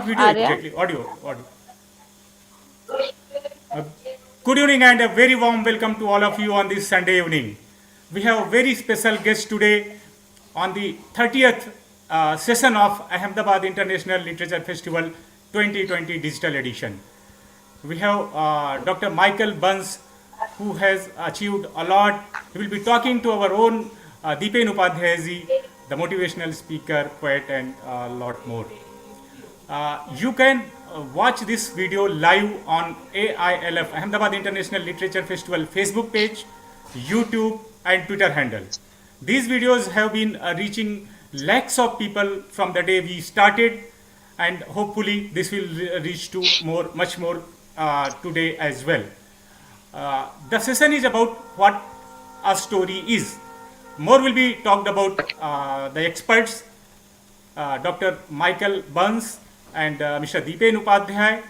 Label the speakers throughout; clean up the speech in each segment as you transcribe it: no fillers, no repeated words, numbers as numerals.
Speaker 1: Video
Speaker 2: Arya?
Speaker 1: exactly. Audio. Uh, Good evening and a very warm welcome to all of you on this Sunday evening. We have a very special guest today on the 30th session of Ahmedabad International Literature Festival 2020 Digital Edition. We have Dr. Michael Buns, who has achieved a lot. He will be talking to our own Deepen Upadhyay, the motivational speaker, poet, and a lot more. You can watch this video live on AILF, Ahmedabad International Literature Festival Facebook page, YouTube, and Twitter handle. These videos have been reaching lakhs of people from the day we started, and hopefully this will reach to much more today as well. The session is about what a story is. More will be talked about the experts, Dr. Michael Buns and Mr. Deepen Upadhyay.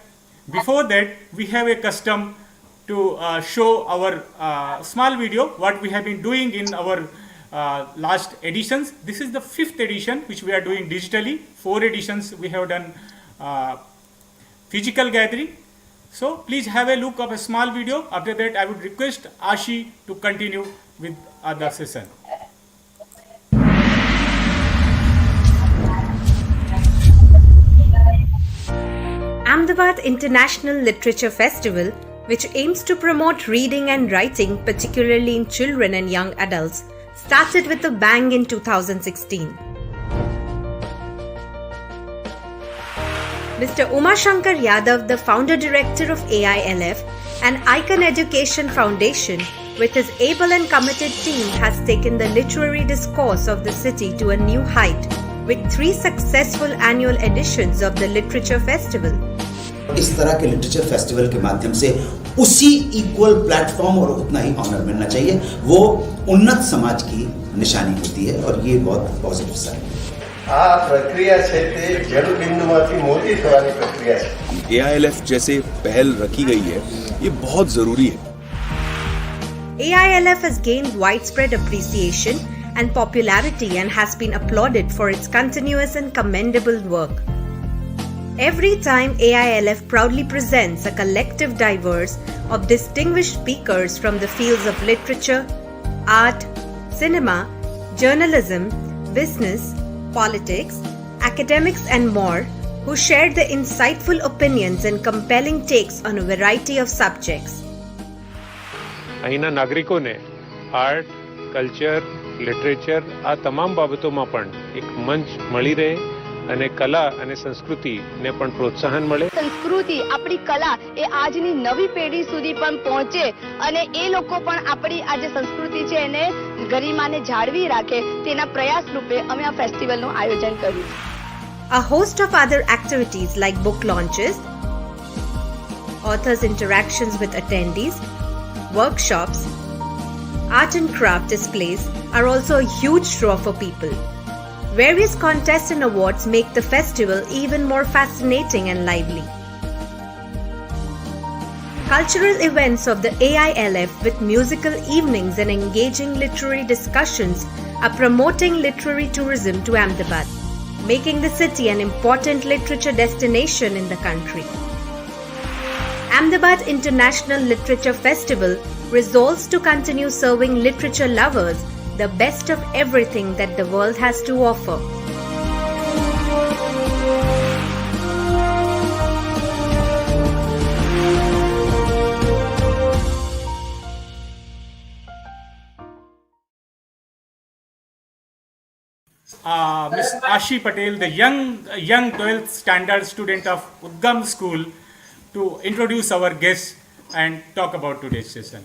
Speaker 1: Before that, we have a custom to show our small video, what we have been doing in our last editions. This is the 5th edition, which we are doing digitally. 4 editions we have done physical gathering. So please have a look of a small video. After that, I would request Ashi to continue with the session.
Speaker 3: Ahmedabad International Literature Festival, which aims to promote reading and writing, particularly in children and young adults, started with a bang in 2016. Mr. Umashankar Yadav, the founder-director of AILF and Icon Education Foundation, with his able and committed team, has taken the literary discourse of the city to a new height, with 3 successful annual editions of the Literature Festival.
Speaker 4: इस तरह के literature festival के माध्यम से उसी equal platform और उतना ही honour मिलना चाहिए, वो उन्नत समाज की निशानी होती है और ये बहुत पॉजिटिव साइन है.
Speaker 5: આ પ્રક્રિયા છે તે જળબિંદુમાંથી મોતી થવાની પ્રક્રિયા છે.
Speaker 6: AILF जैसे पहल रखी गई है, ये बहुत जरूरी है.
Speaker 3: AILF has gained widespread appreciation and popularity and has been applauded for its continuous and commendable work. Every time AILF proudly presents a collective diverse of distinguished speakers from the fields of literature, art, cinema, journalism, business, politics, academics and more, who share their insightful opinions and compelling takes on a variety of subjects.
Speaker 7: અહીંના નાગરિકોને art, culture, literature આ તમામ બાબતોમાં પણ એક મંચ મળી રહે અને કલા અને સંસ્કૃતિને પણ પ્રોત્સાહન મળે.
Speaker 2: સંસ્કૃતિ આપણી કલા એ આજની નવી પેઢી સુધી પણ પહોંચે અને એ લોકો પણ આપણી આ જે સંસ્કૃતિ છે એને ગરિમાને જાળવી રાખે તેના પ્રયાસ રૂપે અમે આ ફેસ્ટિવલનું આયોજન કર્યું.
Speaker 3: A host of other activities like book launches, authors' interactions with attendees, workshops, art and craft displays are also a huge draw for people. Various contests and awards make the festival even more fascinating and lively. Cultural events of the AILF with musical evenings and engaging literary discussions are promoting literary tourism to Ahmedabad, making the city an important literature destination in the country. Ahmedabad International Literature Festival resolves to continue serving literature lovers the best of everything that the world has to offer.
Speaker 1: Miss Ashi Patel, the young 12th standard student of Udgam School, to introduce our guests and talk about today's session.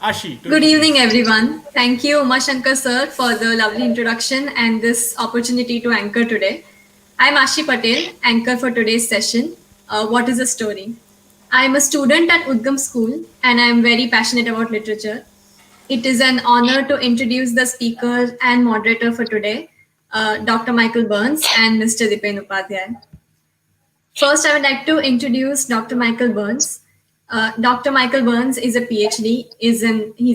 Speaker 1: Ashi.
Speaker 8: Good evening, everyone. Thank you, Umashankar sir, for the lovely introduction and this opportunity to anchor today. I'm Ashi Patel, anchor for today's session. What is a story? I'm a student at Udgam School and I'm very passionate about literature. It is an honor to introduce the speaker and moderator for today, Dr. Michael Burns and Mr. Deepen Upadhyay. First, I would like to introduce Dr. Michael Burns. Dr. Michael Burns is a PhD, he's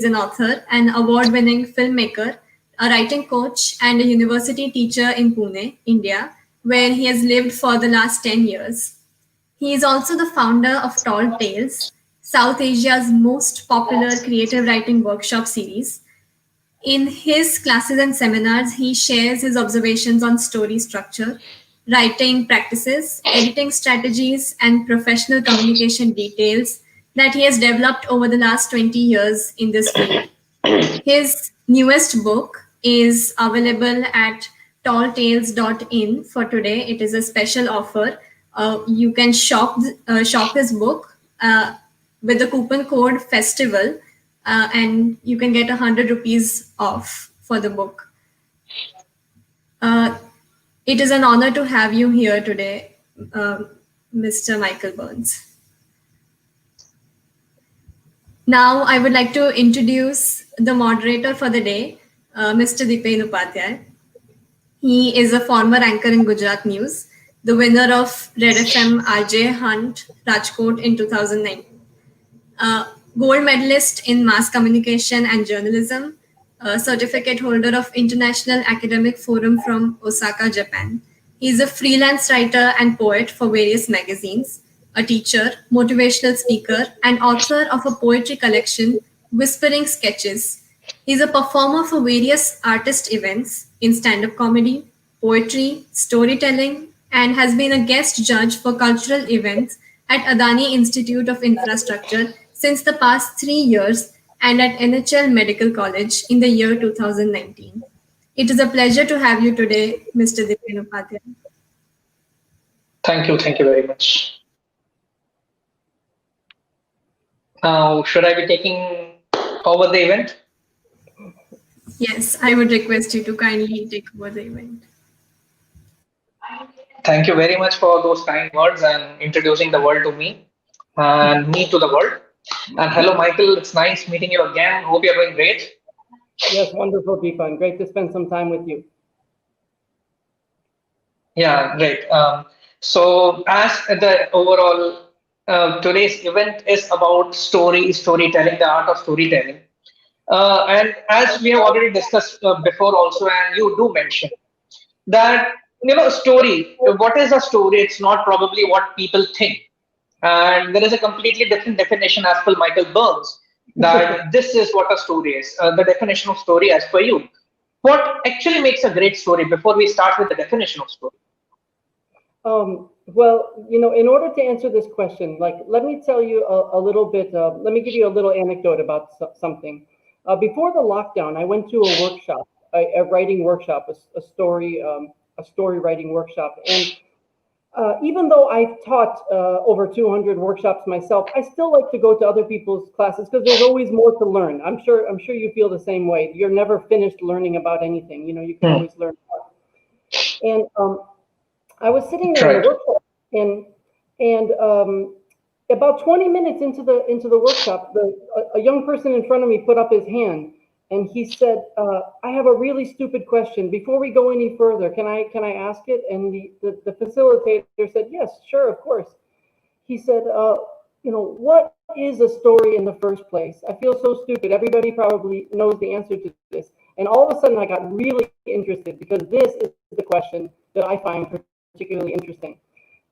Speaker 8: an author, an award-winning filmmaker, a writing coach, and a university teacher in Pune, India, where he has lived for the last 10 years. He is also the founder of Tall Tales, South Asia's most popular creative writing workshop series. In his classes and seminars, he shares his observations on story structure, writing practices, editing strategies, and professional communication details that he has developed over the last 20 years in this field. His newest book is available at talltales.in for today. It is a special offer. You can shop his book with the coupon code FESTIVAL, and you can get 100 rupees off for the book. It is an honor to have you here today, Mr. Michael Burns. Now, I would like to introduce the moderator for the day, Mr. Dipen Upadhyay. He is a former anchor in Gujarat News, the winner of Red FM RJ Hunt Rajkot in 2009, gold medalist in mass communication and journalism, a certificate holder of International Academic Forum from Osaka, Japan. He is a freelance writer and poet for various magazines, a teacher, motivational speaker, and author of a poetry collection, Whispering Sketches. He is a performer for various artist events in stand-up comedy, poetry, storytelling, and has been a guest judge for cultural events at Adani Institute of Infrastructure since the past 3 years and at NHL Medical College in the year 2019. It is a pleasure to have you today, Mr. Dipen Upadhyay.
Speaker 9: Thank you very much. Now, should I be taking over the event?
Speaker 8: Yes, I would request you to kindly take over the event.
Speaker 9: Thank you very much for those kind words and introducing the world to me and me to the world. And hello, Michael. It's nice meeting you again. Hope you're doing great.
Speaker 10: Yes, wonderful, Deepak. Great to spend some time with you.
Speaker 9: Yeah, great. So as the overall today's event is about storytelling, the art of storytelling. And as we have already discussed before also, and you do mention that, story, what is a story? It's not probably what people think. And there is a completely different definition as per Michael Burns, that this is what a story is, the definition of story as per you. What actually makes a great story before we start with the definition of story?
Speaker 10: Well, in order to answer this question, let me tell you a little bit, let me give you a little anecdote about something. Before the lockdown, I went to a workshop, a writing workshop, a story writing workshop. And even though I've taught over 200 workshops myself, I still like to go to other people's classes because there's always more to learn. I'm sure you feel the same way. You're never finished learning about anything. You can always learn more. And I was sitting there in the workshop, and about 20 minutes into the workshop, a young person in front of me put up his hand, and he said, "I have a really stupid question. Before we go any further, can I ask it?" And the facilitator said, "Yes, sure, of course." He said, "What is a story in the first place? I feel so stupid. Everybody probably knows the answer to this." And all of a sudden, I got really interested because this is the question that I find particularly interesting.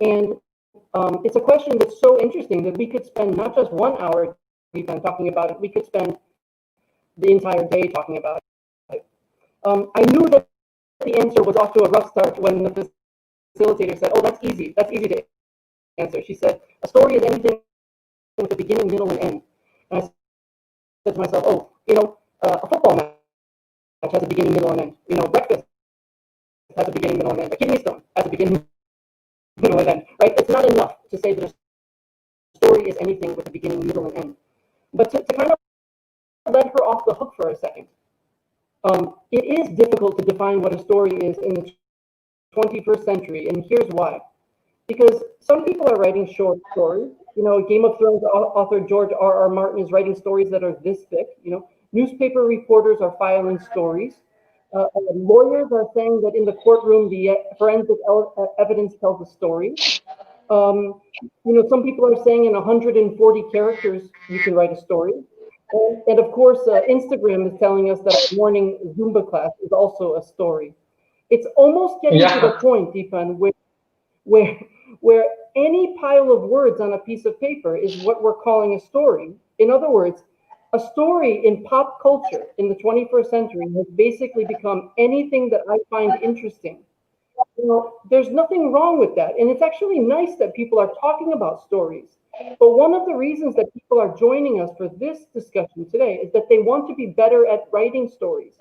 Speaker 10: And it's a question that's so interesting that we could spend not just 1 hour talking about it, we could spend the entire day talking about it. I knew that the answer was off to a rough start when the facilitator said, "Oh, that's easy to answer." She said, "A story is anything with a beginning, middle, and end." And I said to myself, "Oh, a football match has a beginning, middle, and end. Breakfast has a beginning, middle, and end. A kidney stone has a beginning, middle, and end." Right? It's not enough to say that a story is anything with a beginning, middle, and end. But to kind of let her off the hook for a second, it is difficult to define what a story is in the 21st century, and here's why. Because some people are writing short stories. Game of Thrones author George R.R. Martin is writing stories that are this thick. Newspaper reporters are filing stories. Lawyers are saying that in the courtroom, the forensic evidence tells a story. Some people are saying in 140 characters, you can write a story. And of course, Instagram is telling us that our morning Zumba class is also a story. It's almost getting to the
Speaker 9: Yeah.
Speaker 10: point, Deepan, where where any pile of words on a piece of paper is what we're calling a story. In other words, a story in pop culture in the 21st century has basically become anything that I find interesting. There's nothing wrong with that. And it's actually nice that people are talking about stories. But one of the reasons that people are joining us for this discussion today is that they want to be better at writing stories.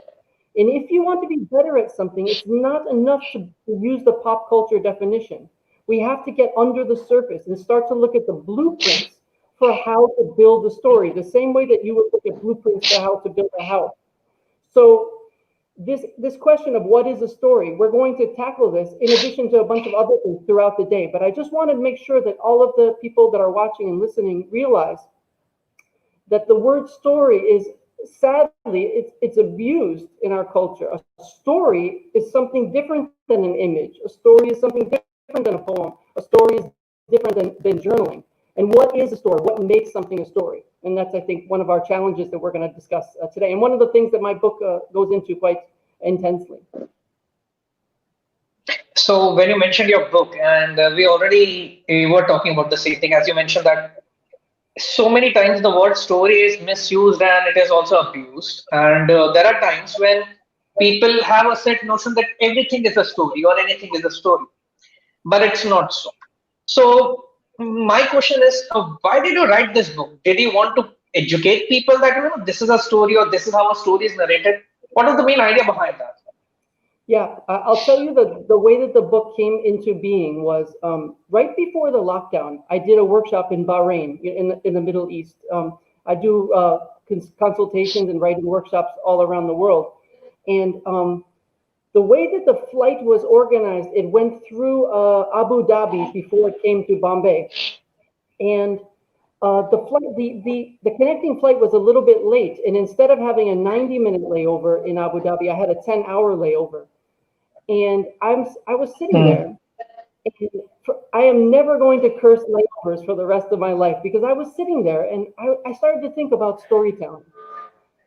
Speaker 10: And if you want to be better at something, it's not enough to use the pop culture definition. We have to get under the surface and start to look at the blueprints for how to build a story, the same way that you would look at blueprints for how to build a house. So this question of what is a story, we're going to tackle this in addition to a bunch of other things throughout the day. But I just want to make sure that all of the people that are watching and listening realize that the word story is, sadly, it's abused in our culture. A story is something different than an image. A story is something different than a poem. A story is different than journaling. And what is a story? What makes something a story? And that's, I think, one of our challenges that we're going to discuss today. And one of the things that my book goes into quite intensely.
Speaker 9: So when you mentioned your book, and we already were talking about the same thing, as you mentioned that so many times the word story is misused and it is also abused. And there are times when people have a set notion that everything is a story or anything is a story, but it's not so. So my question is, why did you write this book? Did you want to educate people that this is a story or this is how a story is narrated? What was the main idea behind that?
Speaker 10: Yeah, I'll tell you the way that the book came into being was right before the lockdown. I did a workshop in Bahrain in the Middle East. I do consultations and writing workshops all around the world. And the way that the flight was organized, it went through Abu Dhabi before it came to Bombay. And the connecting flight was a little bit late. And instead of having a 90-minute layover in Abu Dhabi, I had a 10-hour layover. And I was sitting there, and I am never going to curse layovers for the rest of my life, because I was sitting there and I started to think about storytelling.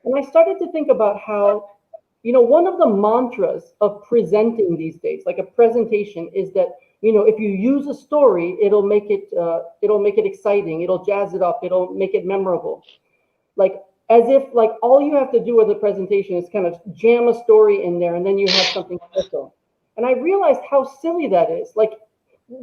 Speaker 10: And I started to think about how, one of the mantras of presenting these days, like a presentation, is that, if you use a story, it'll make it exciting, it'll jazz it up, it'll make it memorable. Like, as if like all you have to do with a presentation is kind of jam a story in there and then you have something special. And I realized how silly that is. Like,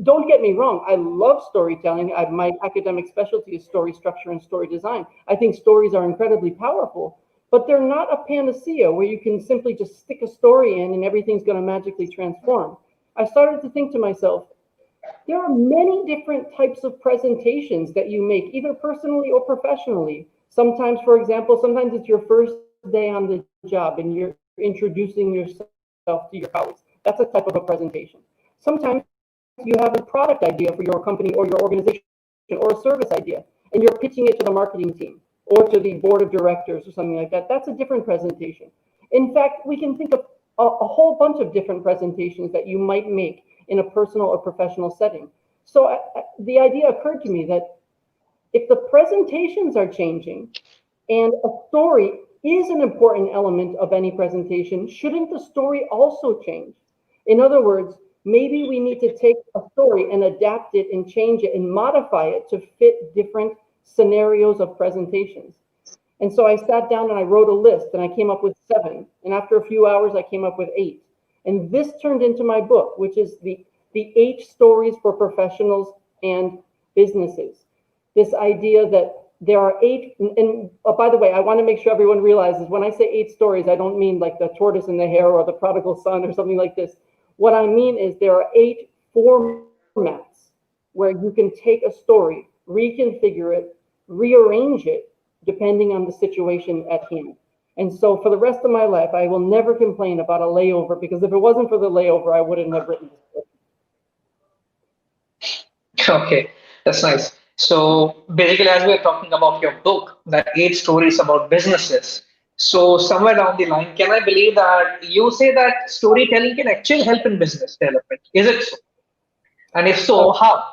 Speaker 10: don't get me wrong, I love storytelling. My academic specialty is story structure and story design. I think stories are incredibly powerful, but they're not a panacea where you can simply just stick a story in and everything's going to magically transform. I started to think to myself, there are many different types of presentations that you make, either personally or professionally. Sometimes, for example, sometimes it's your first day on the job and you're introducing yourself to your colleagues. That's a type of a presentation. Sometimes you have a product idea for your company or your organization or a service idea, and you're pitching it to the marketing team or to the board of directors or something like that. That's a different presentation. In fact, we can think of a whole bunch of different presentations that you might make in a personal or professional setting. So the idea occurred to me that if the presentations are changing and a story is an important element of any presentation, shouldn't the story also change? In other words, maybe we need to take a story and adapt it and change it and modify it to fit different scenarios of presentations. And so I sat down and I wrote a list and I came up with 7. And after a few hours, I came up with 8. And this turned into my book, which is the 8 stories for professionals and businesses. This idea that there are 8, and by the way, I want to make sure everyone realizes when I say 8 stories, I don't mean like the tortoise and the hare or the prodigal son or something like this. What I mean is there are 8 formats where you can take a story, reconfigure it, rearrange it, depending on the situation at hand. And so for the rest of my life, I will never complain about a layover, because if it wasn't for the layover, I wouldn't have written this book.
Speaker 9: Okay, that's nice. So basically, as we're talking about your book, that 8 stories about businesses. So somewhere down the line, can I believe that you say that storytelling can actually help in business development? Is it so? And if so, how?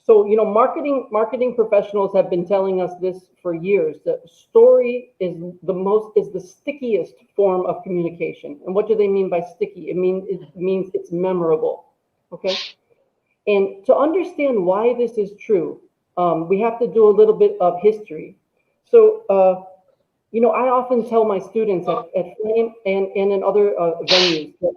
Speaker 10: So, marketing professionals have been telling us this for years, that story is the stickiest form of communication. And what do they mean by sticky? It means it's memorable. Okay. And to understand why this is true, we have to do a little bit of history. So, I often tell my students at Flame and in other venues that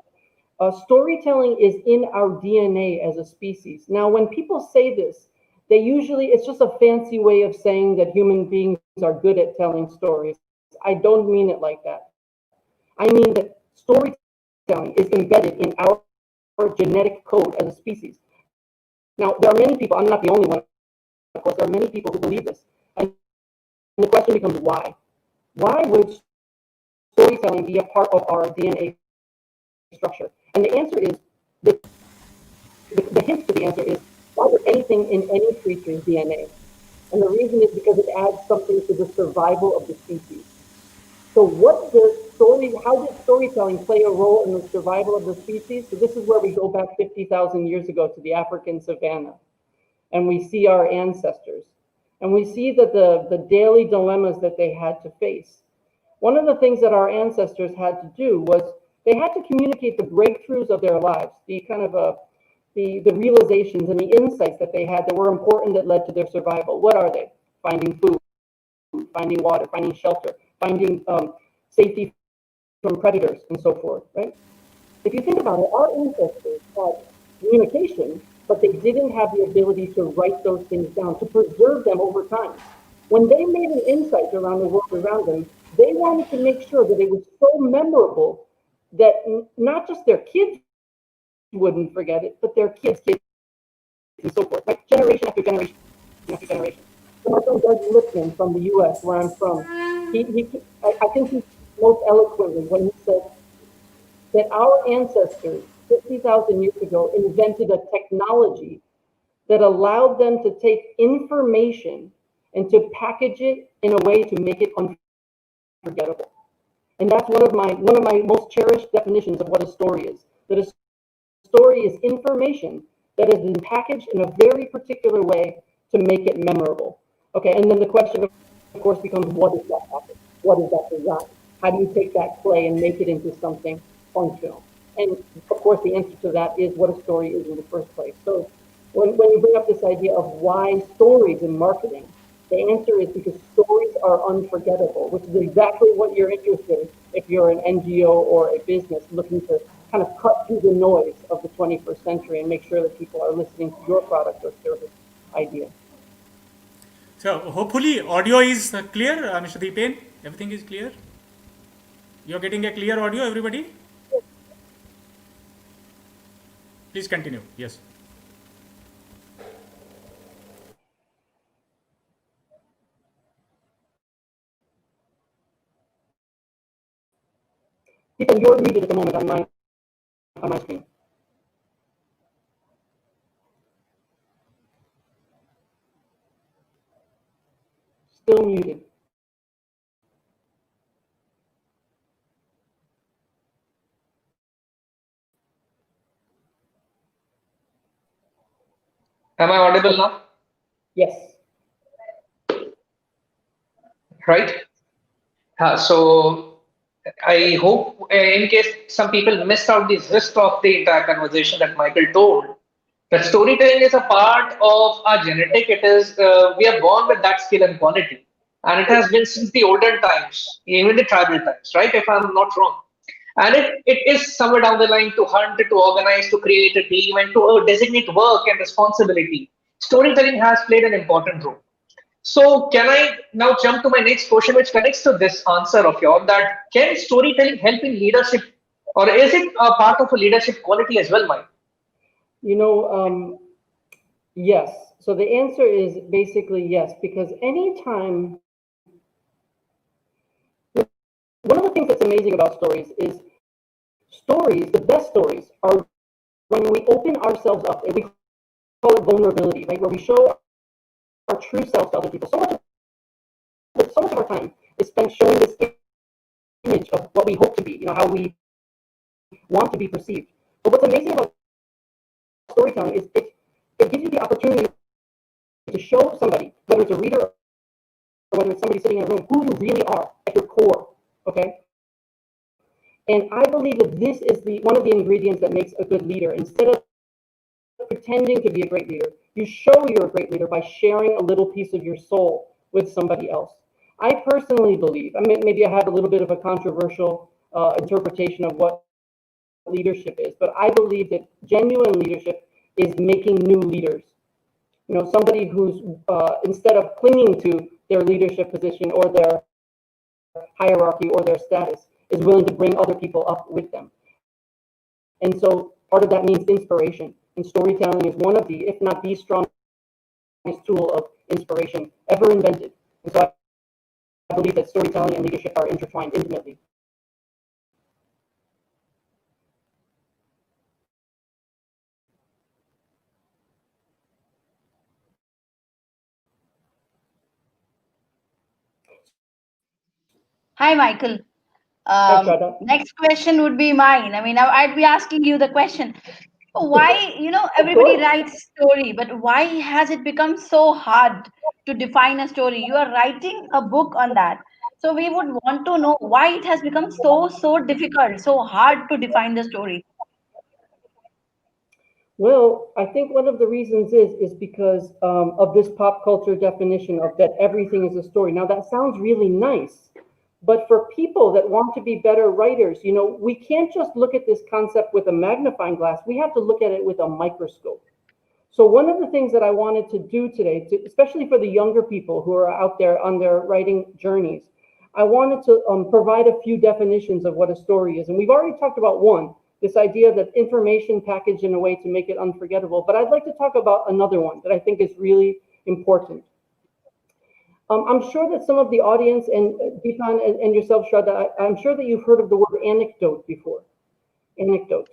Speaker 10: storytelling is in our DNA as a species. Now, when people say this, it's just a fancy way of saying that human beings are good at telling stories. I don't mean it like that. I mean that storytelling is embedded in our genetic code as a species. Now, there are many people, I'm not the only one, of course, there are many people who believe this. And the question becomes why? Why would storytelling be a part of our DNA structure? And the answer is, the hint to the answer is, why would anything in any creature's DNA? And the reason is because it adds something to the survival of the species. So how does storytelling play a role in the survival of the species? So this is where we go back 50,000 years ago to the African savannah. And we see our ancestors. And we see that the daily dilemmas that they had to face. One of the things that our ancestors had to do was they had to communicate the breakthroughs of their lives, the realizations and the insights that they had that were important that led to their survival. What are they? Finding food, finding water, finding shelter, finding safety from predators, and so forth, right? If you think about it, our ancestors had communication, but they didn't have the ability to write those things down, to preserve them over time. When they made an insight around the world around them, they wanted to make sure that it was so memorable that not just their kids wouldn't forget it, but their kids' kids, and so forth, like generation after generation after generation. So my friend Doug Lipman from the U.S., where I'm from, I think he most eloquently when he said that our ancestors 50,000 years ago invented a technology that allowed them to take information and to package it in a way to make it unforgettable. And that's one of my most cherished definitions of what a story is. That a story is information that has been packaged in a very particular way to make it memorable. Okay, and then the question, of course, becomes, what is that package? What is that design? How do you take that clay and make it into something functional? And of course, the answer to that is what a story is in the first place. So when you bring up this idea of why stories in marketing, the answer is because stories are unforgettable, which is exactly what you're interested in if you're an NGO or a business looking to kind of cut through the noise of the 21st century and make sure that people are listening to your product or service idea.
Speaker 1: So hopefully audio is clear, Mr. Deepen. Everything is clear. You're getting a clear audio, everybody? Please continue. Yes.
Speaker 10: People, you're muted at the moment on my screen. Still muted.
Speaker 9: Am I audible now?
Speaker 10: Yes.
Speaker 9: Right. So I hope, in case some people missed out the gist of the entire conversation that Michael told, that storytelling is a part of our genetic. It is we are born with that skill and quality, and it has been since the olden times, even the tribal times, right? If I'm not wrong. And it is somewhere down the line to hunt, to organize, to create a team, and to designate work and responsibility. Storytelling has played an important role. So can I now jump to my next question, which connects to this answer of yours, that can storytelling help in leadership, or is it a part of a leadership quality as well, Mike?
Speaker 10: Yes. So the answer is basically yes, because anytime, one of the things that's amazing about stories is the best stories are when we open ourselves up, and we call it vulnerability, right? Where we show our true selves to other people. So much of our time is spent showing this image of what we hope to be, how we want to be perceived. But what's amazing about storytelling is it gives you the opportunity somebody, whether it's a reader or whether it's somebody sitting in a room, who you really are at your core, okay? And I believe that this is one of the ingredients that makes a good leader. Instead of pretending to be a great leader, you show you're a great leader by sharing a little piece of your soul with somebody else. I personally believe, I mean, maybe I have a little bit of a controversial interpretation of what leadership is, but I believe that genuine leadership is making new leaders. You know, somebody who's instead of clinging to their leadership position or their hierarchy or their status, is willing to bring other people up with them. And so part of that means inspiration. And storytelling is one of the, if not the strongest tool of inspiration ever invented. And so I believe that storytelling and leadership are intertwined intimately.
Speaker 11: Hi, Michael.
Speaker 10: Hi, Shraddha.
Speaker 11: Next question would be mine. I mean, I'd be asking you the question. Why,
Speaker 10: Of
Speaker 11: everybody
Speaker 10: course.
Speaker 11: writes story, but why has it become so hard to define a story? You are writing a book on that. So we would want to know why it has become so difficult, so hard to define the story.
Speaker 10: Well, I think one of the reasons is because of this pop culture definition of that everything is a story. Now that sounds really nice, but for people that want to be better writers, we can't just look at this concept with a magnifying glass. We have to look at it with a microscope. So one of the things that I wanted to do today, especially for the younger people who are out there on their writing journeys, I wanted to provide a few definitions of what a story is. And we've already talked about one, this idea that information packaged in a way to make it unforgettable. But I'd like to talk about another one that I think is really important. I'm sure that some of the audience and Deepan and yourself, Shraddha, I'm sure that you've heard of the word anecdote before. Anecdote.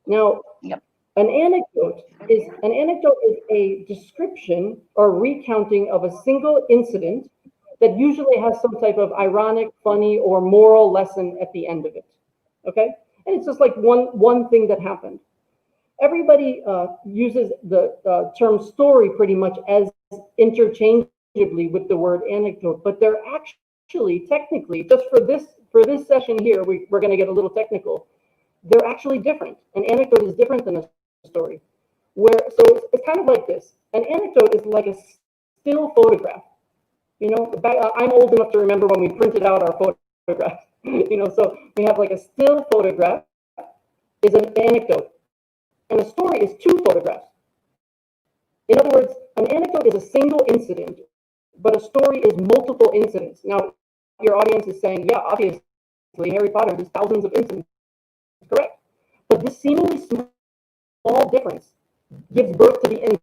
Speaker 10: Now,
Speaker 11: Yep.
Speaker 10: An anecdote is a description or recounting of a single incident that usually has some type of ironic, funny, or moral lesson at the end of it. Okay, and it's just like one thing that happened. Everybody uses the term story pretty much as interchangeably with the word anecdote, but they're actually technically just for this session here, we're going to get a little technical. They're actually different. An anecdote is different than a story. It's kind of like this. An anecdote is like a still photograph. I'm old enough to remember when we printed out our photographs. So we have like a still photograph is an anecdote, and a story is two photographs. In other words, an anecdote is a single incident, but a story is multiple incidents. Now, your audience is saying, yeah, obviously, Harry Potter, there's thousands of incidents. Correct. But this seemingly small difference gives birth to the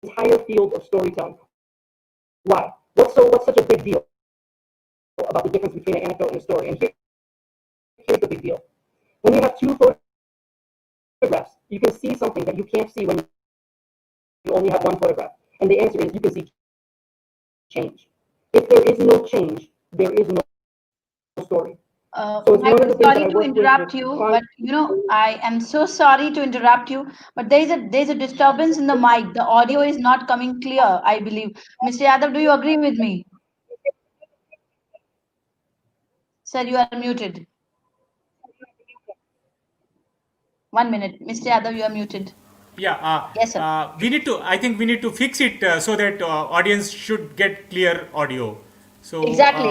Speaker 10: entire field of storytelling. Why? What's such a big deal about the difference between an anecdote and a story? And here's the big deal. When you have two photographs, you can see something that you can't see when you only have one photograph. And the answer is you can see change. If there is no change, there is no story. So
Speaker 11: Michael, sorry to interrupt you, but I am so sorry to interrupt you, but there's a disturbance in the mic. The audio is not coming clear, I believe. Mr. Yadav, do you agree with me? Sir, you are muted. 1 minute. Mr. Yadav, you are muted.
Speaker 1: Yeah,
Speaker 11: Yes, sir.
Speaker 1: I think we need to fix it so that audience should get clear audio. So,
Speaker 11: Exactly.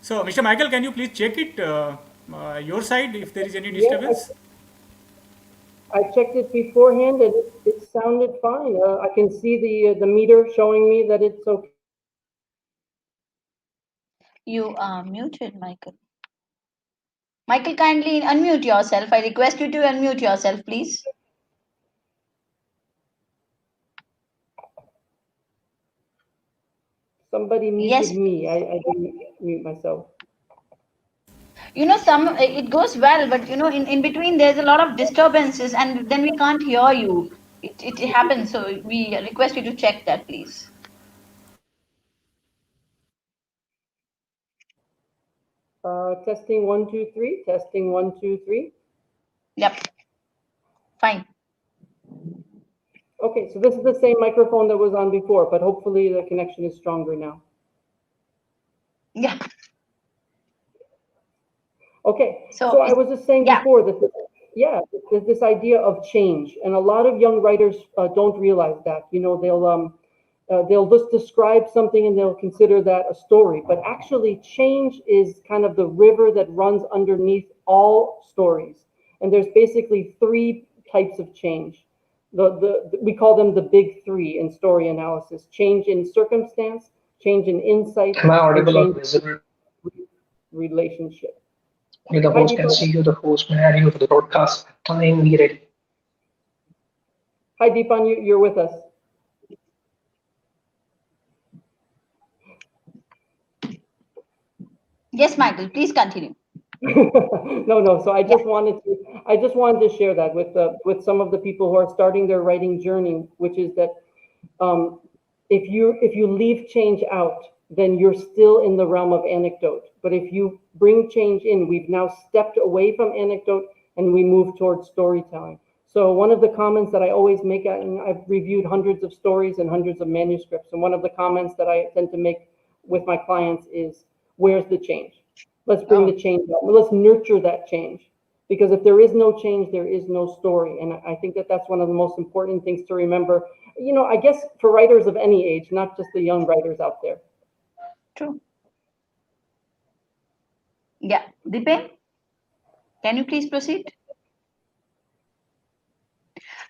Speaker 1: Mr. Michael, can you please check it your side if there is any
Speaker 10: Yeah,
Speaker 1: disturbance?
Speaker 10: I checked it beforehand and it sounded fine. I can see the meter showing me that it's okay.
Speaker 11: You are muted, Michael. Michael, kindly unmute yourself. I request you to unmute yourself, please.
Speaker 10: Somebody
Speaker 11: Yes,
Speaker 10: muted me.
Speaker 11: please.
Speaker 10: I didn't mute myself.
Speaker 11: Some it goes well, but in between there's a lot of disturbances, and then we can't hear you. It happens, so we request you to check that, please.
Speaker 10: Testing 1 2 3. Testing 1 2 3.
Speaker 11: Yep, fine.
Speaker 10: Okay, so this is the same microphone that was on before, but hopefully the connection is stronger now.
Speaker 11: Yeah.
Speaker 10: Okay, so I was just saying before that, this idea of change, and a lot of young writers don't realize that. You know, they'll just describe something and they'll consider that a story, but actually, change is kind of the river that runs underneath all stories, and there's basically three types of change. We call them the big three in story analysis: change in circumstance, change in insight,
Speaker 9: Am I
Speaker 10: and
Speaker 9: audible or
Speaker 10: change
Speaker 9: visible?
Speaker 10: in relationship.
Speaker 9: Okay, the
Speaker 10: Hi,
Speaker 9: host can
Speaker 10: Deepak.
Speaker 9: see you, the host may add you to the broadcast. Time be ready.
Speaker 10: Hi, Deepan, you're with us.
Speaker 11: Yes, Michael, please continue.
Speaker 10: No. So I just wanted to share that with some of the people who are starting their writing journey, which is that if you leave change out, then you're still in the realm of anecdote. But if you bring change in, we've now stepped away from anecdote and we move towards storytelling. So one of the comments that I always make, and I've reviewed hundreds of stories and hundreds of manuscripts, and one of the comments that I tend to make with my clients is, where's the change? Let's bring the change up. Let's nurture that change. Because if there is no change, there is no story. And I think that that's one of the most important things to remember. You know, I guess for writers of any age, not just the young writers out there.
Speaker 11: True. Yeah. Dipen, can you please proceed?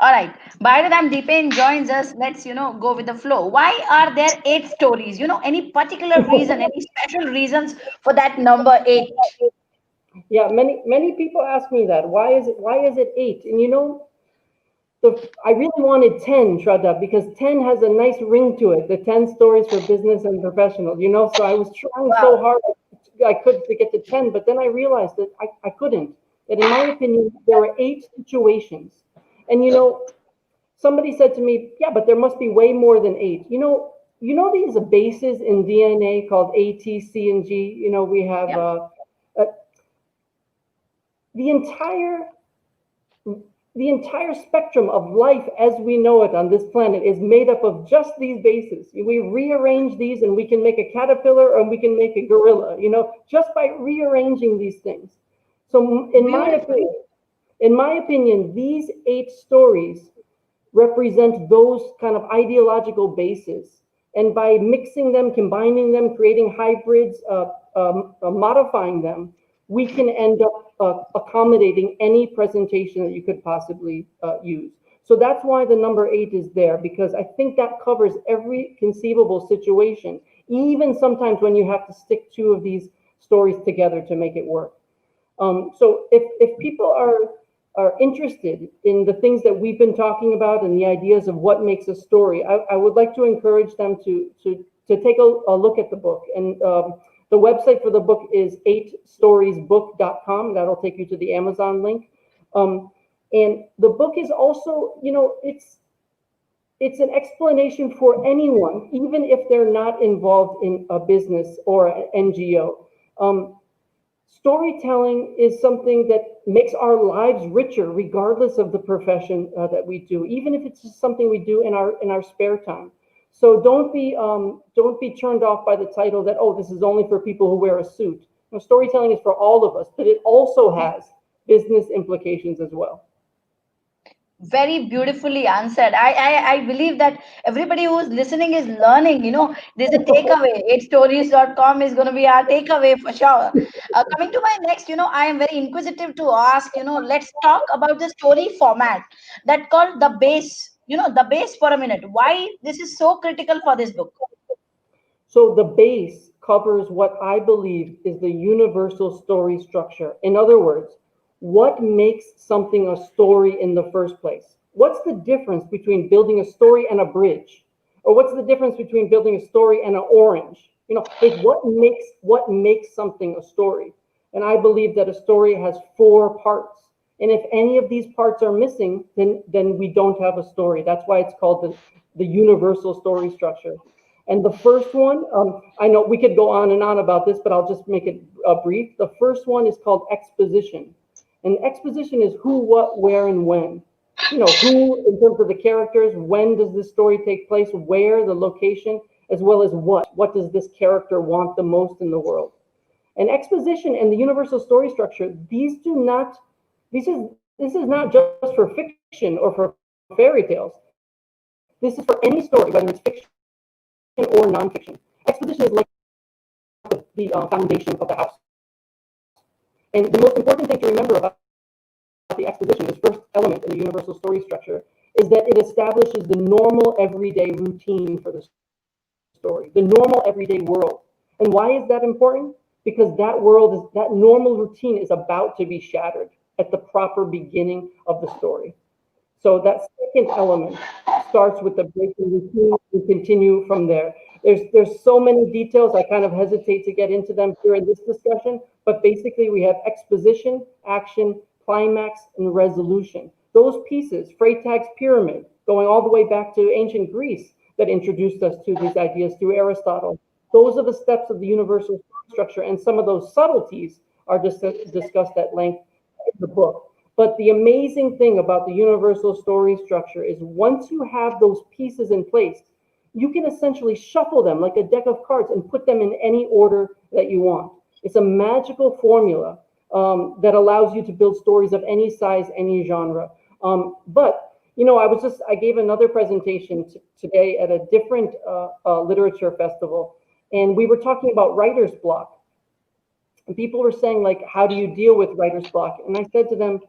Speaker 11: All right. By the time Deepen joins us, let's go with the flow. Why are there 8 stories? Any particular reason, any special reasons for that number 8?
Speaker 10: Yeah, many people ask me that. Why is it 8? And you know, I really wanted 10, Shraddha, because 10 has a nice ring to it. The 10 stories for business and professionals. You know, so I was trying so hard I could to get to 10, but then I realized that I couldn't. That in my opinion, there were 8 situations. And you know, somebody said to me, yeah, but there must be way more than 8. You know these bases in DNA called A, T, C, and G. You know, we have the entire spectrum of life as we know it on this planet is made up of just these bases. We rearrange these and we can make a caterpillar or we can make a gorilla, you know, just by rearranging these things. So in my opinion, these 8 stories represent those kind of ideological bases. And by mixing them, combining them, creating hybrids, modifying them, we can end up accommodating any presentation that you could possibly use. So that's why the number 8 is there, because I think that covers every conceivable situation, even sometimes when you have to stick 2 of these stories together to make it work. So if people are interested in the things that we've been talking about and the ideas of what makes a story, I would like to encourage them to take a look at the book. And the website for the book is 8storiesbook.com. That'll take you to the Amazon link. And the book is also, you know, it's an explanation for anyone, even if they're not involved in a business or an NGO. Storytelling is something that makes our lives richer, regardless of the profession that we do, even if it's just something we do in our spare time. So don't be turned off by the title that, oh, this is only for people who wear a suit. You know, storytelling is for all of us, but it also has business implications as well.
Speaker 11: Very beautifully answered. I believe that everybody who's listening is learning. There's a takeaway. 8stories.com is going to be our takeaway for sure. Coming to my next, I am very inquisitive to ask, let's talk about the story format that called the base. The base for a minute. Why this is so critical for this book?
Speaker 10: So the base covers what I believe is the universal story structure. In other words, what makes something a story in the first place? What's the difference between building a story and a bridge? Or what's the difference between building a story and an orange? You know, like what makes something a story? And I believe that a story has 4 parts. And if any of these parts are missing, then we don't have a story. That's why it's called the universal story structure. And the first one, I know we could go on and on about this, but I'll just make it brief. The first one is called exposition. And exposition is who, what, where, and when. who in terms of the characters, when does this story take place, where, the location, as well as what does this character want the most in the world. And exposition and the universal story structure, this is not just for fiction or for fairy tales. This is for any story, whether it's fiction or nonfiction. Exposition is like the foundation of the house. And the most important thing to remember about the exposition, this first element in the universal story structure, is that it establishes the normal everyday routine for the story, the normal everyday world. And why is that important? Because that normal routine is about to be shattered at the proper beginning of the story. So that second element starts with the breaking routine and continue from there. There's so many details, I kind of hesitate to get into them here in this discussion, but basically we have exposition, action, climax, and resolution. Those pieces, Freytag's pyramid, going all the way back to ancient Greece that introduced us to these ideas through Aristotle. Those are the steps of the universal structure, and some of those subtleties are discussed at length in the book. But the amazing thing about the universal story structure is once you have those pieces in place, you can essentially shuffle them like a deck of cards and put them in any order that you want. It's a magical formula that allows you to build stories of any size, any genre. I gave another presentation today at a different literature festival, and we were talking about writer's block. And people were saying, like, how do you deal with writer's block? And I said to them,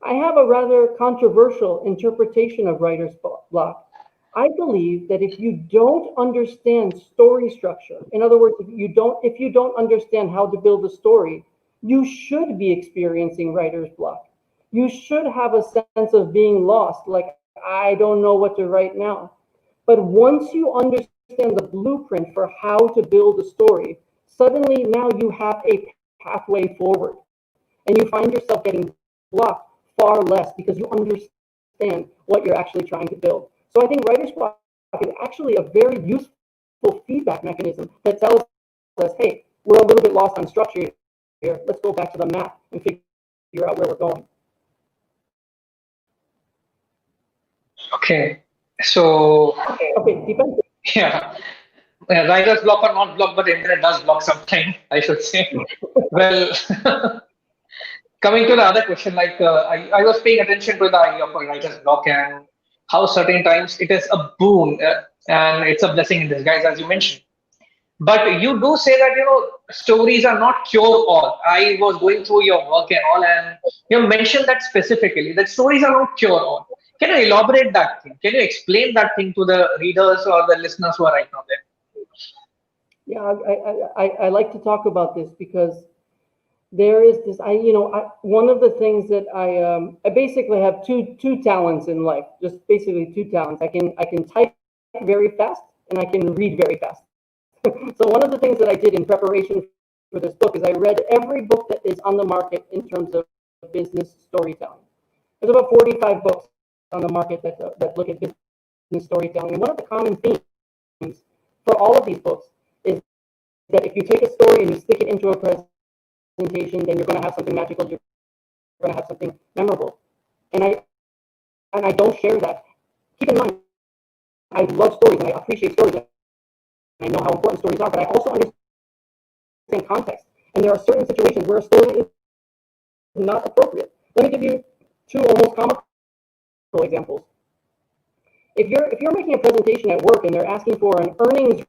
Speaker 10: I have a rather controversial interpretation of writer's block. I believe that if you don't understand story structure, in other words, if you don't understand how to build a story, you should be experiencing writer's block. You should have a sense of being lost, like, I don't know what to write now. But once you understand the blueprint for how to build a story, suddenly now you have a pathway forward. And you find yourself getting blocked far less because you understand what you're actually trying to build. So I think writer's block is actually a very useful feedback mechanism that tells us, hey, we're a little bit lost on structure here. Let's go back to the map and figure out where we're going.
Speaker 9: Okay. So
Speaker 10: Deepak.
Speaker 9: yeah. Writer's block or not block, but the internet does block something, I should say. Well, coming to the other question, like I was paying attention to the idea of a writer's block and how certain times it is a boon and it's a blessing in disguise, as you mentioned. But you do say that, stories are not cure all. I was going through your work and all, and you mentioned that specifically, that stories are not cure all. Can you elaborate that thing? Can you explain that thing to the readers or the listeners who are right now there?
Speaker 10: Yeah, I like to talk about this because there is this. One of the things that I basically have two talents in life. Just basically two talents. I can type very fast and I can read very fast. So one of the things that I did in preparation for this book is I read every book that is on the market in terms of business storytelling. There's about 45 books on the market that look at business storytelling. And one of the common themes for all of these books is that if you take a story and you stick it into a presentation, then you're going to have something magical. You're going to have something memorable. And I don't share that. Keep in mind, I love stories and I appreciate stories. I know how important stories are, but I also understand context. And there are certain situations where a story is not appropriate. Let me give you two almost comical examples. If you're making a presentation at work and they're asking for an earnings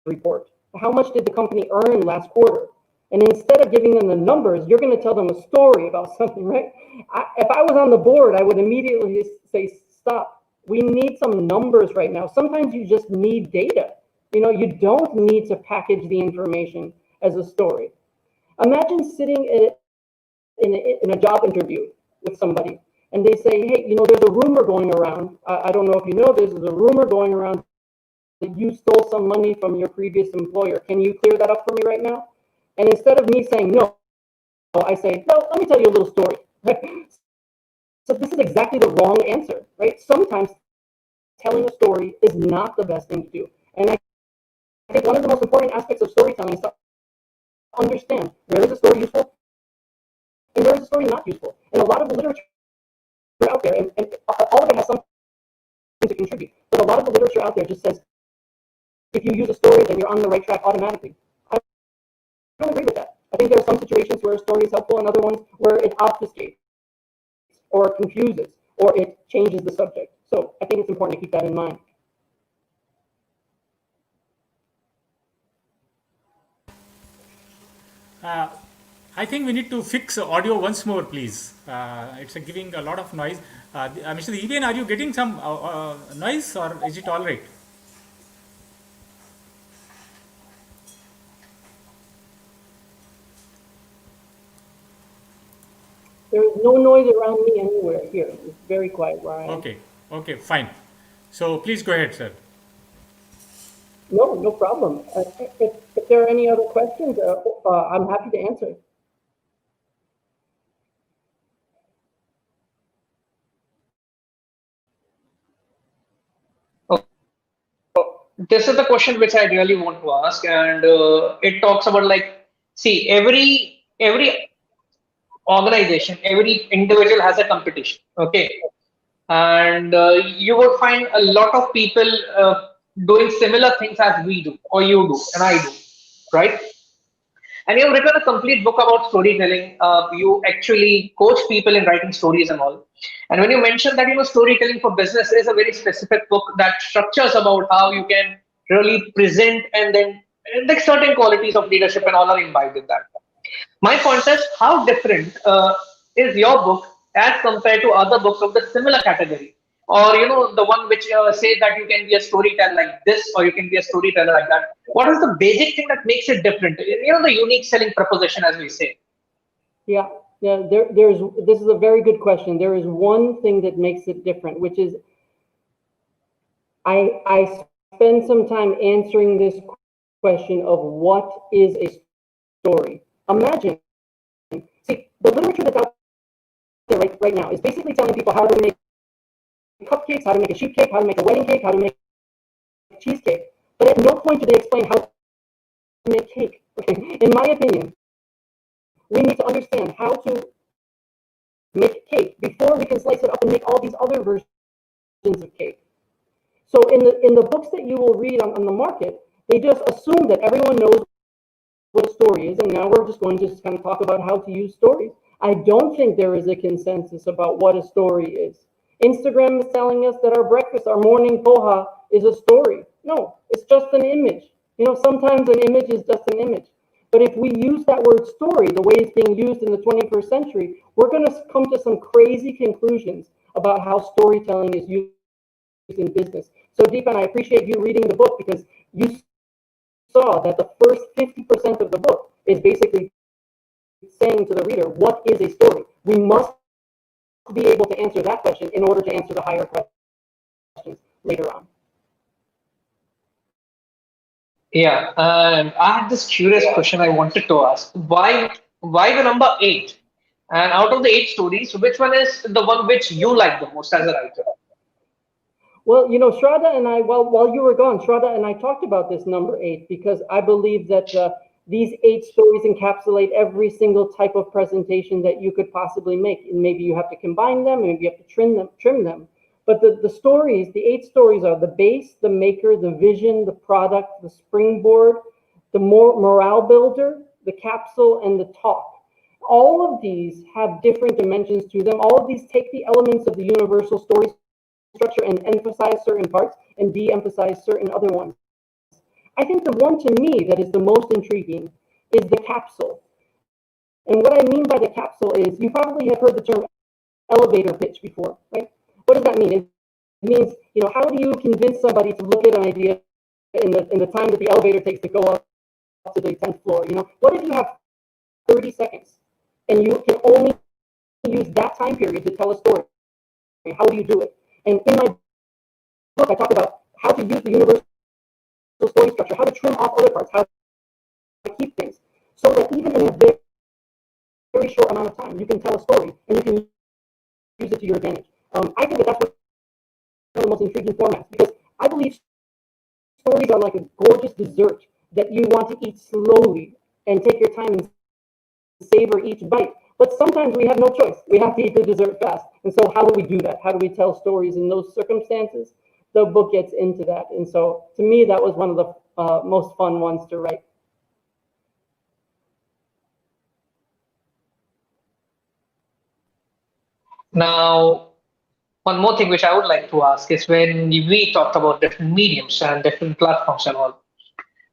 Speaker 10: report, how much did the company earn last quarter? And instead of giving them the numbers, you're going to tell them a story about something, right? If I was on the board, I would immediately say, stop. We need some numbers right now. Sometimes you just need data. You don't need to package the information as a story. Imagine sitting in a job interview with somebody and they say, hey, there's a rumor going around. I don't know if you know this, there's a rumor going around that you stole some money from your previous employer. Can you clear that up for me right now? And instead of me saying no, I say, well, let me tell you a little story. So this is exactly the wrong answer, right? Sometimes telling a story is not the best thing to do. And I think one of the most important aspects of storytelling is to understand where is a story useful and where is a story not useful. And a lot of the literature literature out there, and all of it has something to contribute. But a lot of the literature out there just says, if you use a story, then you're on the right track automatically. I don't agree with that. I think there are some situations where a story is helpful and other ones where it obfuscates or confuses or it changes the subject. So I think it's important to keep that in mind.
Speaker 1: I think we need to fix audio once more, please. It's giving a lot of noise. Mr. Even, are you getting some noise, or is it all right?
Speaker 10: There is no noise around me anywhere here. It's very quiet where I am.
Speaker 1: Okay, fine. So please go ahead, sir.
Speaker 10: No problem. If there are any other questions, I'm happy to answer.
Speaker 9: This is the question which I really want to ask, and it talks about, like, see, every organization, every individual has a competition. Okay, and you would find a lot of people doing similar things as we do, or you do, and I do, right? And you've written a complete book about storytelling. You actually coach people in writing stories and all. And when you mentioned that, storytelling for business is a very specific book that structures about how you can really present, and then like certain qualities of leadership and all are imbibed in that. My point is, how different is your book as compared to other books of the similar category? Or, the one which says that you can be a storyteller like this, or you can be a storyteller like that. What is the basic thing that makes it different? The unique selling proposition, as we say.
Speaker 10: Yeah. This is a very good question. There is one thing that makes it different, which is I spend some time answering this question of what is a story. Imagine, see, the literature that's out there right now is basically telling people how to make cupcakes, how to make a sheep cake, how to make a wedding cake, how to make a cheesecake. But at no point do they explain how to make cake. Okay? In my opinion, we need to understand how to make cake before we can slice it up and make all these other versions of cake. So in the books that you will read on the market, they just assume that everyone knows what a story is, and now we're just going to kind of talk about how to use stories. I don't think there is a consensus about what a story is. Instagram is telling us that our breakfast, our morning poha, is a story. No, it's just an image. Sometimes an image is just an image. But if we use that word story the way it's being used in the 21st century, we're going to come to some crazy conclusions about how storytelling is used in business. So Deepak, I appreciate you reading the book, because you saw that the first 50% of the book is basically saying to the reader, what is a story? We must be able to answer that question in order to answer the higher questions later on.
Speaker 9: Yeah, and I had this curious question I wanted to ask. Why the number 8? And out of the 8 stories, which one is the one which you like the most as a writer?
Speaker 10: Well, Shraddha and I, while you were gone, Shraddha and I talked about this number 8, because I believe that these 8 stories encapsulate every single type of presentation that you could possibly make. And maybe you have to combine them, maybe you have to trim them. But the stories, the 8 stories, are the base, the maker, the vision, the product, the springboard, the morale builder, the capsule, and the talk. All of these have different dimensions to them. All of these take the elements of the universal story structure and emphasize certain parts and de-emphasize certain other ones. I think the one to me that is the most intriguing is the capsule. And what I mean by the capsule is, you probably have heard the term elevator pitch before, right? What does that mean? It means, how do you convince somebody to look at an idea in the time that the elevator takes to go up to the 10th floor? What if you have 30 seconds and you can only use that time period to tell a story? How do you do it? And in my book, I talk about how to use the universal story structure, how to trim off other parts, how to keep things, so that even in a very, very short amount of time, you can tell a story and you can use it to your advantage. I think that's one of the most intriguing formats, because I believe stories are like a gorgeous dessert that you want to eat slowly and take your time and savor each bite. But sometimes we have no choice. We have to eat the dessert fast. And so how do we do that? How do we tell stories in those circumstances? The book gets into that. And so to me, that was one of the most fun ones to write.
Speaker 9: Now, one more thing which I would like to ask is when we talked about different mediums and different platforms and all,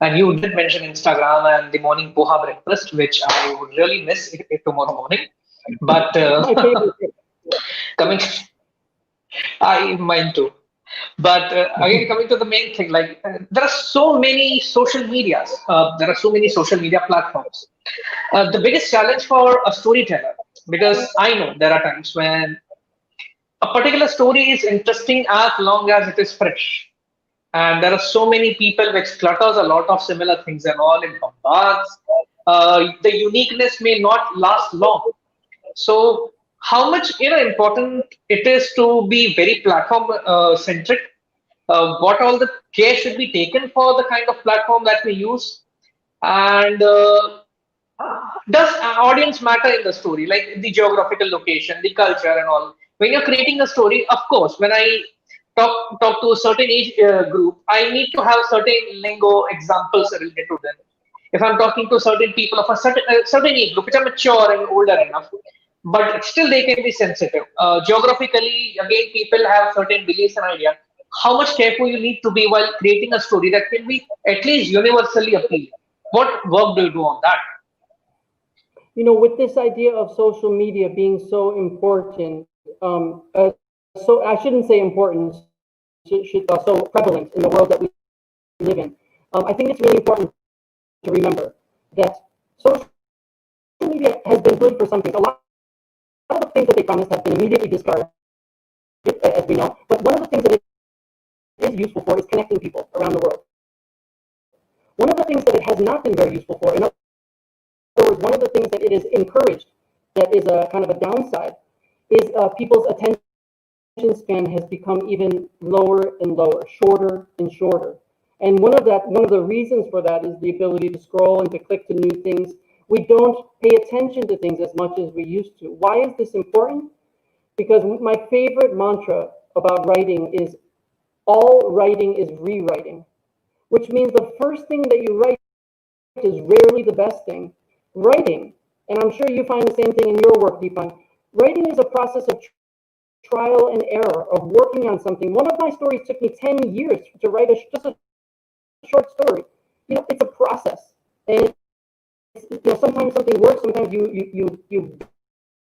Speaker 9: and you did mention Instagram and the morning poha breakfast, which I would really miss tomorrow morning. But
Speaker 10: My favorite thing.
Speaker 9: coming, I mine too. But again, coming to the main thing, like there are so many social medias, there are so many social media platforms. The biggest challenge for a storyteller, because I know there are times when a particular story is interesting as long as it is fresh. And there are so many people which clutters a lot of similar things and all in bombards. The uniqueness may not last long. So how much important it is to be very platform centric? What all the care should be taken for the kind of platform that we use? And does audience matter in the story, like the geographical location, the culture, and all? When you're creating a story, of course, when I talk to a certain age group, I need to have certain lingo examples related to them. If I'm talking to certain people of a certain age group, which are mature and older enough, but still they can be sensitive. Geographically, again, people have certain beliefs and ideas. How much careful you need to be while creating a story that can be at least universally appealing? What work do you do on that?
Speaker 10: With this idea of social media being so important, so I shouldn't say important, so prevalent in the world that we live in. I think it's really important to remember that social media has been good for some things. A lot of the things that they promised have been immediately discarded, as we know. But one of the things that it is useful for is connecting people around the world. One of the things that it has not been very useful for, in other words, one of the things that it is encouraged, that is a kind of a downside, is people's attention span has become even lower and lower, shorter and shorter. And one of the reasons for that is the ability to scroll and to click to new things. We don't pay attention to things as much as we used to. Why is this important? Because my favorite mantra about writing is all writing is rewriting, which means the first thing that you write is rarely the best thing. Writing, and I'm sure you find the same thing in your work, Deepak, writing is a process of trial and error, of working on something. One of my stories took me 10 years to write just a short story. It's a process. And sometimes something works, sometimes you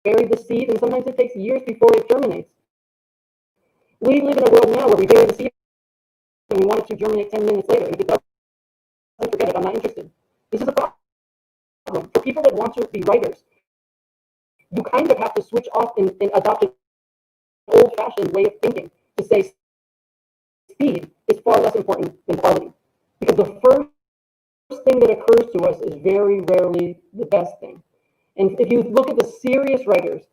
Speaker 10: bury the seed, and sometimes it takes years before it germinates. We live in a world now where we bury the seed and we want it to germinate 10 minutes later. And if it doesn't, forget it, I'm not interested. This is a problem. For people that want to be writers, you kind of have to switch off and adopt an old-fashioned way of thinking to say speed is far less important than quality. Because the first thing that occurs to us is very rarely the best thing. And if you look at the serious writers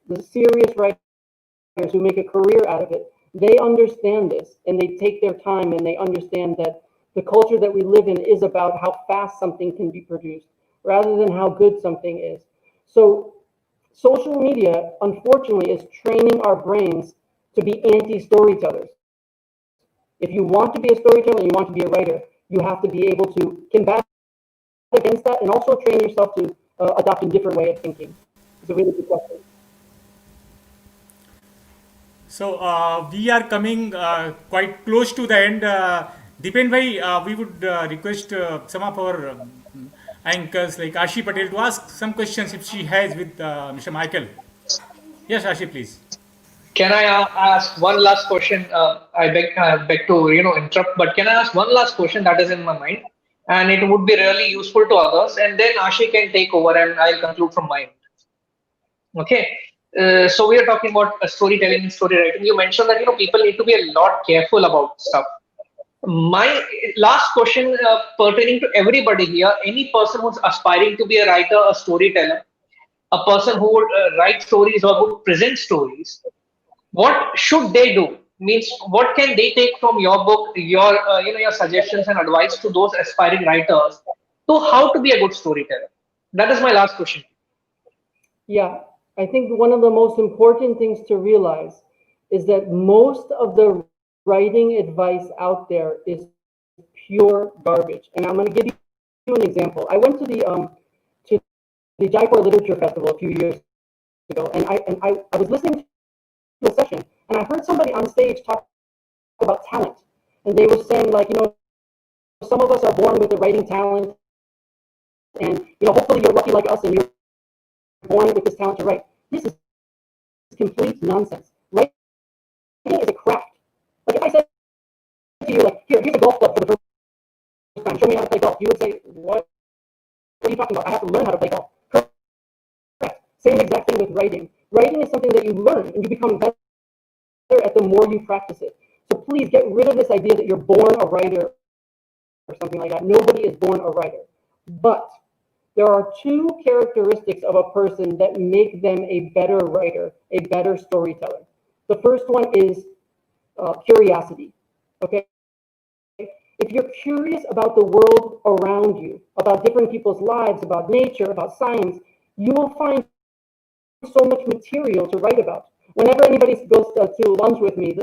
Speaker 10: who make a career out of it, they understand this and they take their time and they understand that the culture that we live in is about how fast something can be produced rather than how good something is. So social media, unfortunately, is training our brains to be anti-storytellers. If you want to be a storyteller and you want to be a writer, you have to be able to combat against that and also train yourself to adopt a different way of thinking. It's a really good question.
Speaker 1: So we are coming quite close to the end. Deepen bhai, we would request some of our anchors like Ashi Patel to ask some questions if she has with Mr. Michael. Yes, Ashi, please.
Speaker 9: Can I ask one last question? I beg to interrupt, but can I ask one last question that is in my mind, and it would be really useful to others, and then Ashi can take over, and I'll conclude from my end. Okay. So we are talking about storytelling and story writing. You mentioned that people need to be a lot careful about stuff. My last question pertaining to everybody here: any person who's aspiring to be a writer, a storyteller, a person who would write stories or would present stories, what should they do? Means what can they take from your book, your suggestions and advice to those aspiring writers to how to be a good storyteller? That is my last question.
Speaker 10: Yeah. I think one of the most important things to realize is that most of the writing advice out there is pure garbage. And I'm going to give you an example. I went to the Jaipur Literature Festival a few years ago, and I was listening to a session, and I heard somebody on stage talk about talent, and they were saying, like, some of us are born with the writing talent, and hopefully you're lucky like us, and you're born with this talent to write. This is complete nonsense. Writing is a craft. Like, if I said to you, like, here's a golf club for the first time, show me how to play golf, you would say, what are you talking about? I have to learn how to play golf. Correct. Same exact thing with writing. Writing is something that you learn, and you become better at the more you practice it. So please get rid of this idea that you're born a writer or something like that. Nobody is born a writer. But there are two characteristics of a person that make them a better writer, a better storyteller. The first one is curiosity. Okay? If you're curious about the world around you, about different people's lives, about nature, about science, you will find so much material to write about. Whenever anybody goes to lunch with me,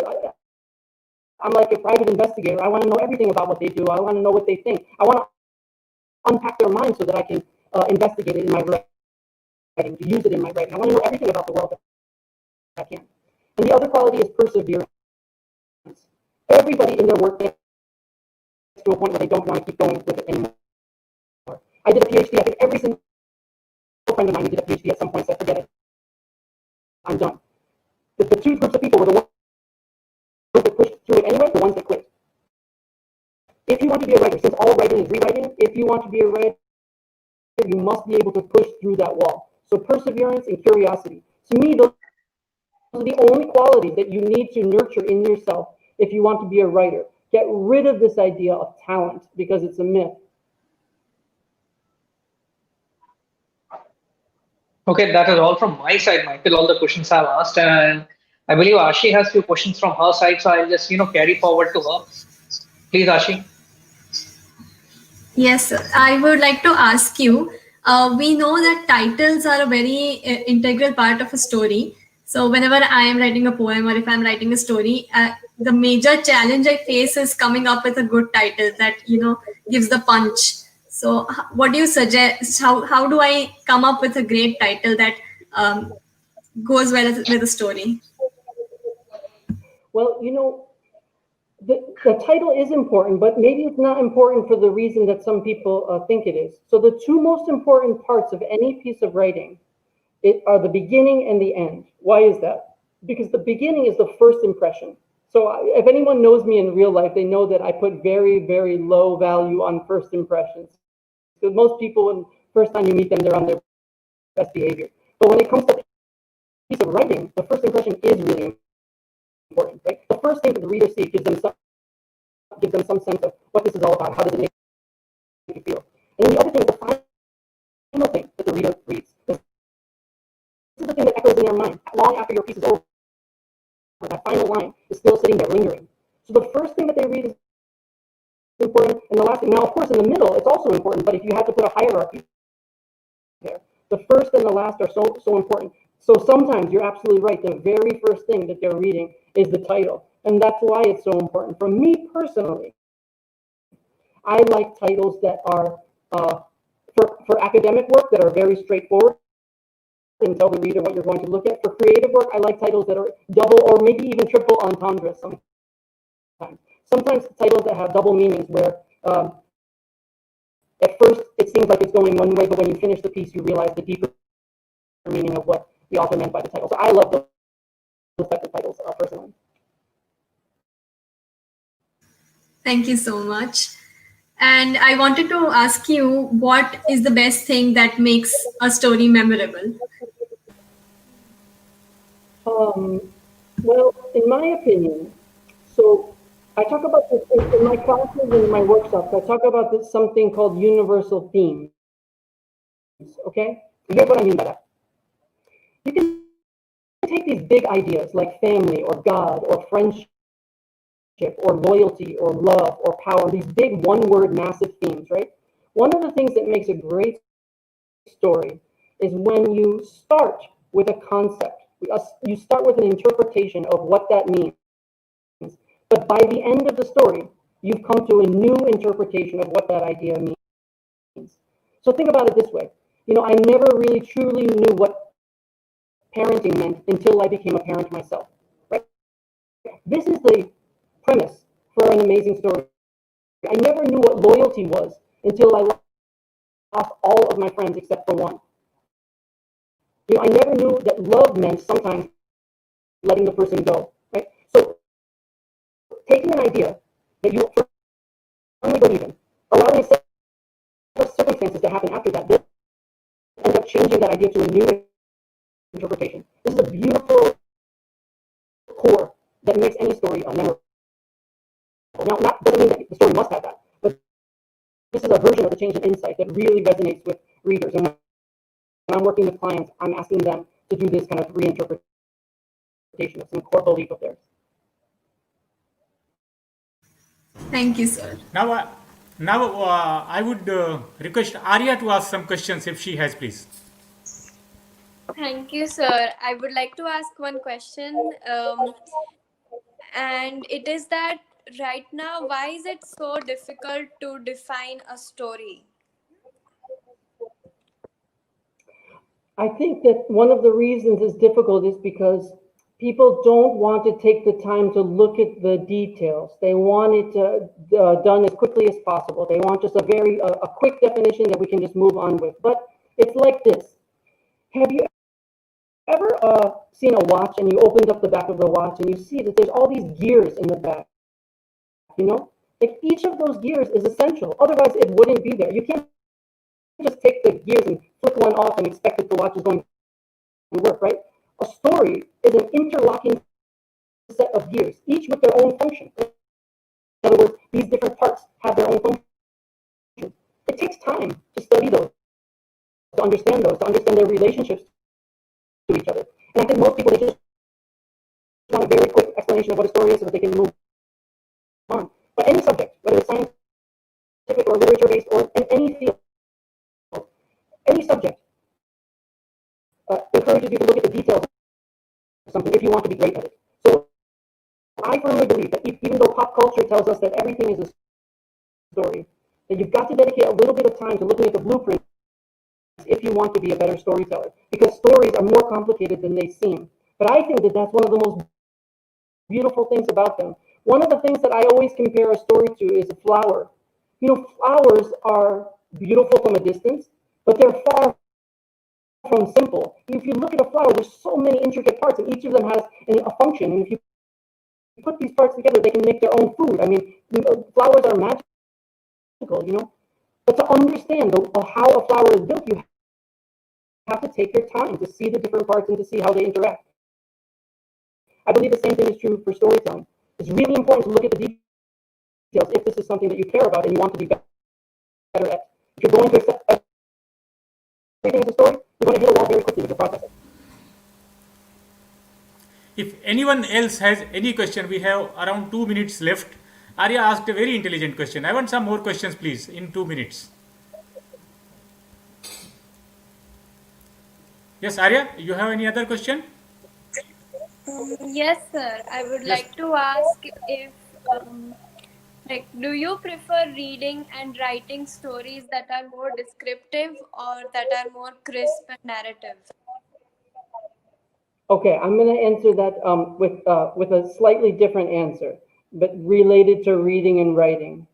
Speaker 10: I'm like a private investigator. I want to know everything about what they do. I want to know what they think. I want to unpack their mind so that I can investigate it in my writing, to use it in my writing. I want to know everything about the world that I can. And the other quality is perseverance. Everybody in their work gets to a point where they don't want to keep going with it anymore. I did a PhD. I think every single friend of mine who did a PhD at some point said, forget it. I'm done. The two groups of people were the ones that pushed through it anyway, the ones that quit. If you want to be a writer, since all writing is rewriting, if you want to be a writer, you must be able to push through that wall. So perseverance and curiosity. To me, those are the only qualities that you need to nurture in yourself if you want to be a writer. Get rid of this idea of talent, because it's a myth.
Speaker 9: Okay, that is all from my side, Michael. All the questions I've asked, and I believe Ashi has few questions from her side, so I'll just carry forward to her. Please, Ashi.
Speaker 8: Yes, sir. I would like to ask you. We know that titles are a very integral part of a story. So whenever I am writing a poem or if I'm writing a story, the major challenge I face is coming up with a good title that gives the punch. So what do you suggest? How do I come up with a great title that goes well with the story?
Speaker 10: Well, the title is important, but maybe it's not important for the reason that some people think it is. So the two most important parts of any piece of writing are the beginning and the end. Why is that? Because the beginning is the first impression. So if anyone knows me in real life, they know that I put very, very low value on first impressions. Because most people, when first time you meet them, they're on their best behavior. But when it comes to a piece of writing, the first impression is really important, right? The first thing that the reader sees gives them some sense of what this is all about. How does it make you feel? And then the other thing is the final thing that the reader reads. This is the thing that echoes in their mind long after your piece is over. That final line is still sitting there lingering. So the first thing that they read is important, and the last thing. Now, of course, in the middle, it's also important. But if you had to put a hierarchy there, the first and the last are so important. So sometimes you're absolutely right. The very first thing that they're reading is the title, and that's why it's so important. For me personally, I like titles that are for academic work that are very straightforward and tell the reader what you're going to look at. For creative work, I like titles that are double or maybe even triple entendres sometimes. Sometimes titles that have double meanings where at first it seems like it's going one way, but when you finish the piece, you realize the deeper meaning of what the author meant by the title. So I love those types of titles personally.
Speaker 8: Thank you so much. And I wanted to ask you, what is the best thing that makes a story memorable?
Speaker 10: Well, in my opinion, so I talk about this in my classes and in my workshops. I talk about this something called universal themes. Okay? And here's what I mean by that. You can take these big ideas like family or God or friendship or loyalty or love or power, these big one-word massive themes, right? One of the things that makes a great story is when you start with a concept. You start with an interpretation of what that means. But by the end of the story, you've come to a new interpretation of what that idea means. So think about it this way. I never really truly knew what parenting meant until I became a parent myself. Right? This is the premise for an amazing story. I never knew what loyalty was until I lost all of my friends except for one. I never knew that love meant sometimes letting the person go. Right? So taking an idea that you firmly believe in, allowing a set of circumstances to happen after that, then end up changing that idea to a new interpretation. This is a beautiful core that makes any story memorable. Now, that doesn't mean that the story must have that, but this is a version of the change in insight that really resonates with readers. And when I'm working with clients, I'm asking them to do this kind of reinterpretation of some core belief of theirs.
Speaker 8: Thank you, sir.
Speaker 1: Now, I would request Arya to ask some questions if she has, please.
Speaker 12: Thank you, sir. I would like to ask one question, and it is that right now, why is it so difficult to define a story?
Speaker 10: I think that one of the reasons it's difficult is because people don't want to take the time to look at the details. They want it done as quickly as possible. They want just a quick definition that we can just move on with. But it's like this. Have you ever seen a watch and you opened up the back of the watch and you see that there's all these gears in the back? Like each of those gears is essential. Otherwise, it wouldn't be there. You can't just take the gears and flick one off and expect that the watch is going to work, right? A story is an interlocking set of gears, each with their own function. In other words, these different parts have their own function. It takes time to study those, to understand their relationships to each other. And I think most people, they just want a very quick explanation of what a story is so that they can move on. But any subject, whether it's scientific or literature-based or in any field, any subject encourages you to look at the details of something if you want to be great at it. So I firmly believe that even though pop culture tells us that everything is a story, that you've got to dedicate a little bit of time to looking at the blueprint if you want to be a better storyteller, because stories are more complicated than they seem. But I think that that's one of the most beautiful things about them. One of the things that I always compare a story to is a flower. Flowers are beautiful from a distance, but they're far from simple. If you look at a flower, there's so many intricate parts, and each of them has a function. And if you put these parts together, they can make their own food. I mean, flowers are magical, But to understand how a flower is built, you have to take your time to see the different parts and to see how they interact. I believe the same thing is true for storytelling. It's really important to look at the details if this is something that you care about and you want to be better at. If you're going to accept everything as a story, you're going to hit a wall very quickly with the process.
Speaker 1: If anyone else has any question, we have around 2 minutes left. Arya asked a very intelligent question. I want some more questions, please, in 2 minutes. Yes, Arya, you have any other question?
Speaker 12: Yes, sir. I would like to ask if, do you prefer reading and writing stories that are more descriptive or that are more crisp and narrative?
Speaker 10: Okay, I'm going to answer that with a slightly different answer, but related to reading and writing.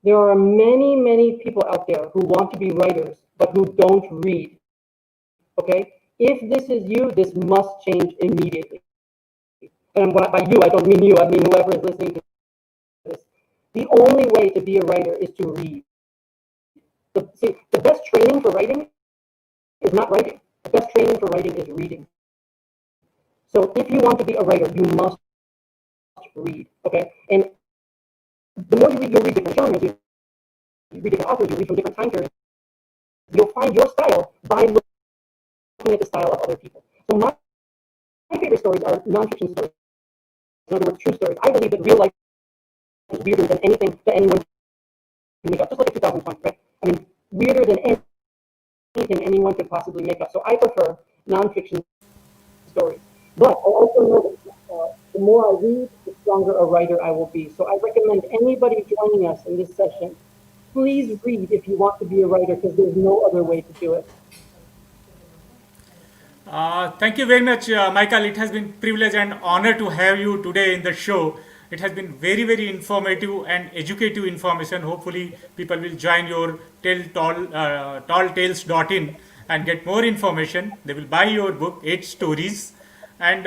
Speaker 10: There are many, many people out there who want to be writers, but who don't read. Okay? If this is you, this must change immediately. And by you, I don't mean you, I mean whoever is listening to this. The only way to be a writer is to read. The best training for writing is not writing. The best training for writing is reading. So if you want to be a writer, you must read, okay? And the more you read, you'll read different genres, you read different authors, you read from different time periods. You'll find your style by looking at the style of other people. So my favorite stories are nonfiction stories. In other words, true stories. I believe that real life is weirder than anything that anyone can make up. Just look at 2020, right? I mean, weirder than anything anyone could possibly make up. So I prefer nonfiction stories. But I also know that the more I read, the stronger a writer I will be. So I recommend anybody joining us in this session, please read if you want to be a writer, because there's no other way to do it.
Speaker 1: Thank you very much, Michael. It has been privilege and honor to have you today in the show. It has been very, very informative and educative information. Hopefully, people will join your talltales.in and get more information. They will buy your book, 8 Stories, and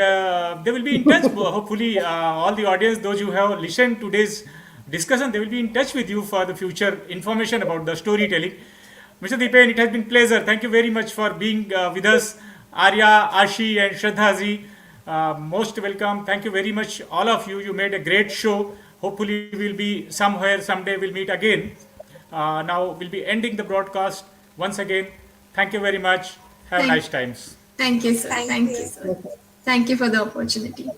Speaker 1: they will be in touch. Hopefully, all the audience, those who have listened to today's discussion, they will be in touch with you for the future information about the storytelling. Mr. Deepan, it has been pleasure. Thank you very much for being with us. Arya, Ashi, and Shraddhaji, most welcome. Thank you very much, all of you. You made a great show. Hopefully, we'll be somewhere, someday, we'll meet again. Now, we'll be ending the broadcast once again. Thank you very much. Have nice times.
Speaker 8: Thank you, sir. Thank you, sir. Thank you for the opportunity.